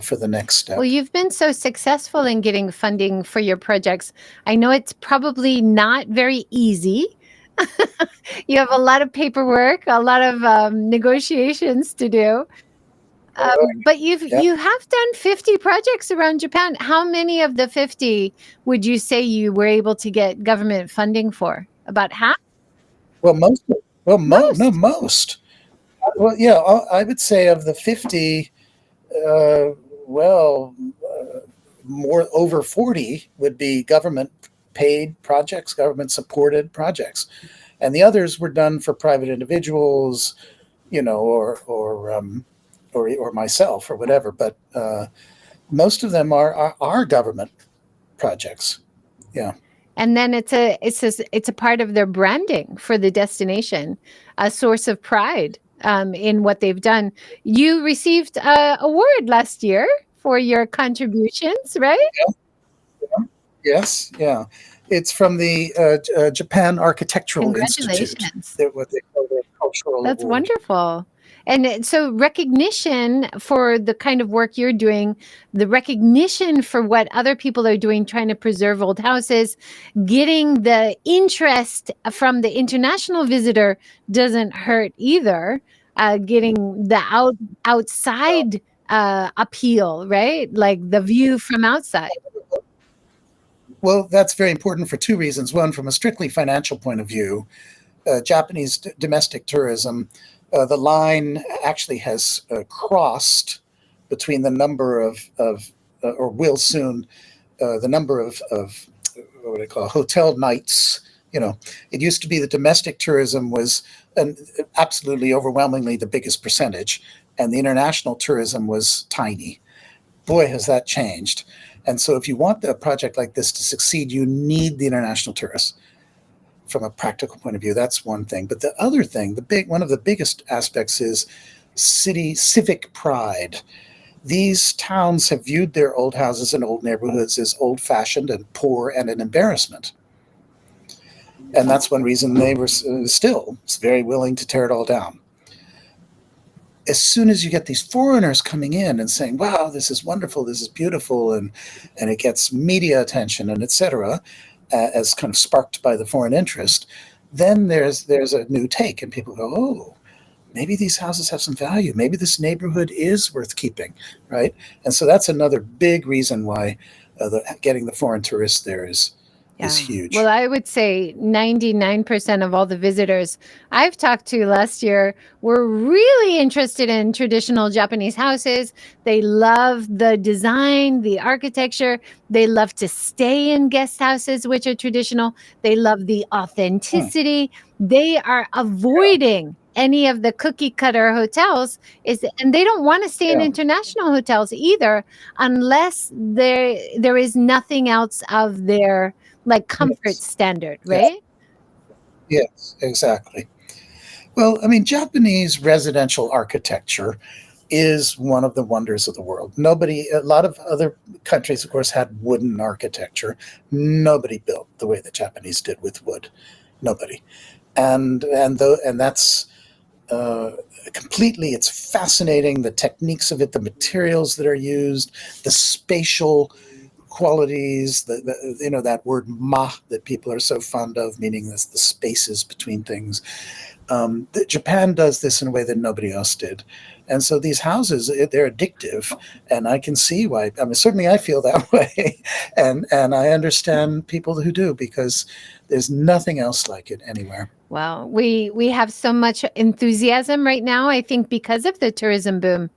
for the next step. Well, you've been so successful in getting funding for your projects. I know it's probably not very easy. You have a lot of paperwork, a lot of negotiations to do. But Yeah. you have done 50 projects around Japan. How many of the 50 would you say you were able to get government funding for? About half? Well, most. Well, no, Most. most. Well, yeah, I would say of the 50, uh, well, more over 40 would be government paid projects, government supported projects, and the others were done for private individuals, or myself or whatever. But most of them are government projects. Yeah. And then it's a part of their branding for the destination, a source of pride in what they've done. You received a award last year for your contributions, right? Yes. Yeah. It's from the Japan Architectural Institute. Congratulations. They're what they call their cultural That's award. wonderful. So recognition for the kind of work you're doing, the recognition for what other people are doing, trying to preserve old houses, getting the interest from the international visitor doesn't hurt either. Getting the outside appeal, right? Like the view from outside. Well, that's very important for two reasons. One, from a strictly financial point of view, Japanese domestic tourism, the line actually has crossed between the number of or will soon, the number of what do they call hotel nights. It used to be that domestic tourism was absolutely overwhelmingly the biggest percentage, and the international tourism was tiny. Boy, has that changed. And so if you want a project like this to succeed, you need the international tourists from a practical point of view. That's one thing. But the other thing, one of the biggest aspects is civic pride. These towns have viewed their old houses and old neighborhoods as old-fashioned and poor and an embarrassment. And that's one reason they were still very willing to tear it all down. As soon as you get these foreigners coming in and saying, wow, this is wonderful, this is beautiful, and it gets media attention and etc., as kind of sparked by the foreign interest, then there's a new take, and people go, oh, maybe these houses have some value. Maybe this neighborhood is worth keeping, right? And so that's another big reason why getting the foreign tourists there is huge. Well, I would say 99% of all the visitors I've talked to last year were really interested in traditional Japanese houses. They love the design, the architecture. They love to stay in guest houses, which are traditional. They love the authenticity. They are avoiding any of the cookie cutter hotels, and they don't want to stay in international hotels either, unless there is nothing else of their like comfort standard, right? Yes, exactly. Well, I mean, Japanese residential architecture is one of the wonders of the world. A lot of other countries, of course, had wooden architecture. Nobody built the way the Japanese did with wood. Nobody. And that's completely, it's fascinating, the techniques of it, the materials that are used, the spatial qualities, that word ma that people are so fond of, meaning the spaces between things. Japan does this in a way that nobody else did. And so these houses, they're addictive, and I can see why. I mean, certainly I feel that way, and I understand people who do, because there's nothing else like it anywhere. Well, we have so much enthusiasm right now, I think, because of the tourism boom.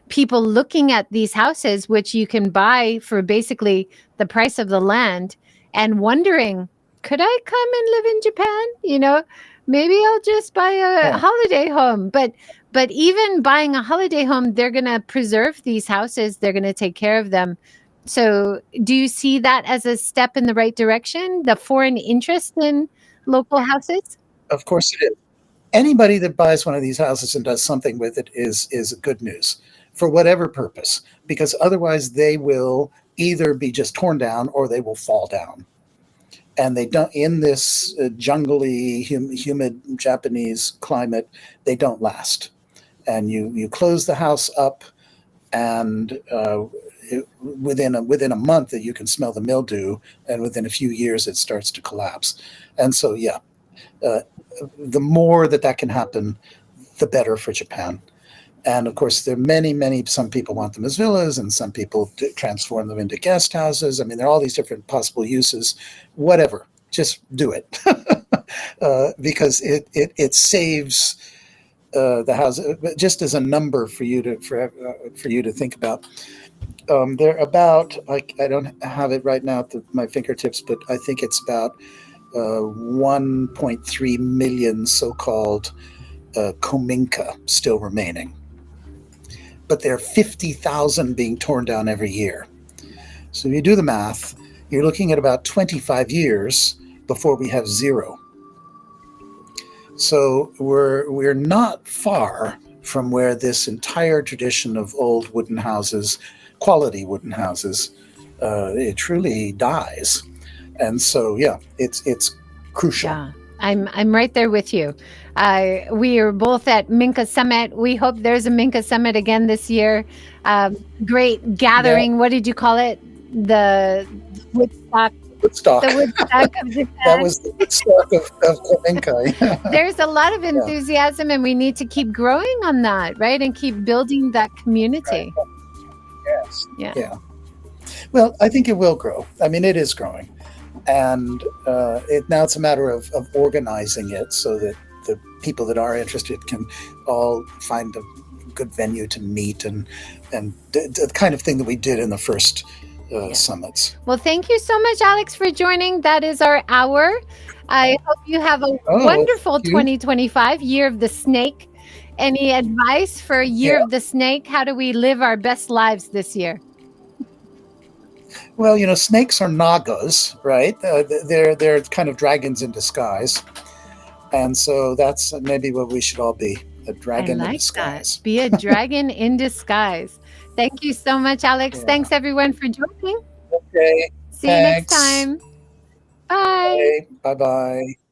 People looking at these houses, which you can buy for basically the price of the land, and wondering, could I come and live in Japan? Maybe I'll just buy a holiday home. But even buying a holiday home, they're going to preserve these houses. They're going to take care of them. So do you see that as a step in the right direction, the foreign interest in local houses? Of course it is. Anybody that buys one of these houses and does something with it is good news, for whatever purpose, because otherwise they will either be just torn down or they will fall down. And they don't, in this jungly, humid Japanese climate, they don't last. And you close the house up, and within a month you can smell the mildew, and within a few years it starts to collapse. And so, the more that can happen, the better for Japan. And of course, there are some people want them as villas, and some people transform them into guest houses. I mean, there are all these different possible uses. Whatever, just do it. Because it saves the house. Just as a number for you to think about. They're about, I don't have it right now at my fingertips, but I think it's about 1.3 million so-called kominka still remaining. But there are 50,000 being torn down every year. So if you do the math, you're looking at about 25 years before we have zero. So we're not far from where this entire tradition of old wooden houses, quality wooden houses, it truly dies. And so, it's crucial. Yeah, I'm right there with you. We are both at Minka Summit. We hope there's a Minka Summit again this year. Great gathering. Yeah. What did you call it? The Woodstock. The Woodstock of Japan. That was the Woodstock of Minka. There's a lot of enthusiasm, and we need to keep growing on that, right? And keep building that community. Right. Yes. Yeah. Well, I think it will grow. I mean, it is growing. And now it's a matter of organizing it so that the people that are interested can all find a good venue to meet, and the kind of thing that we did in the first summits. Well, thank you so much, Alex, for joining. That is our hour. I hope you have a wonderful 2025, Year of the Snake. Any advice for Year of the Snake? How do we live our best lives this year? Well, snakes are nagas, right? They're kind of dragons in disguise. And so that's maybe what we should all be, a dragon in disguise. That. Be a dragon in disguise. Thank you so much, Alex. Thanks, everyone, for joining. Okay. See you next time. Bye. Bye-bye.